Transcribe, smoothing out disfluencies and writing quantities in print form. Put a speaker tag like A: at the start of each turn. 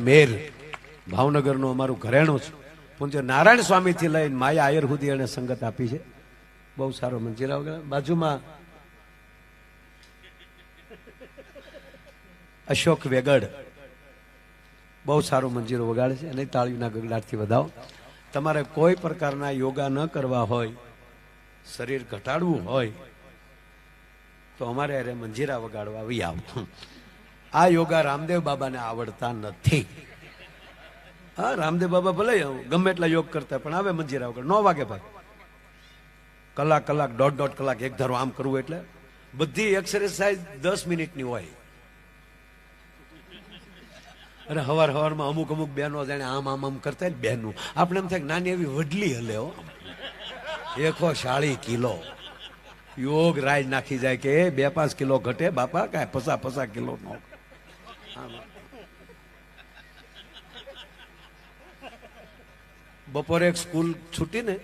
A: મેર ભાવનગરનો અમારું ઘરેણું છે. પૂજ્ય નારાયણ સ્વામીથી લઈને માયા આયર સુધી એને સંગત આપી છે. બહુ સારો મંજીરા વગાડે. બાજુમાં અશોક વેગડ બહુ સારો મંજીરો વગાડે છે અને તાળીના ગગડાટથી વધાવો. તમારે કોઈ પ્રકારના યોગા ન કરવા હોય, શરીર ઘટાડવું હોય તો અમારે અરે મંજીરા વગાડવા આવી આવો. આ યોગા રામદેવ બાબાને આવડતા નથી. હા, રામદેવ બાબા ભલે ગમે એટલા યોગ કરતા પણ આવે મંજીરા વગર 9 વાગે ભાઈ. કલાક દોઢ કલાક એક ધારો આમ કરવું એટલે બધી એક્સરસાઇઝ 10 મિનિટની હોય. અને હવારમાં અમુક બહેનો જાણે આમ કરતા ને બહેનું આપણે એમ થાય નાની એવી વડલી હલે હો, 140 કિલો યોગ રાજ નાખી જાય કે 2-5 કિલો ઘટે બાપા, કાંઈ 50 કિલો નો. બપોરે એક સ્કૂલ છૂટી ને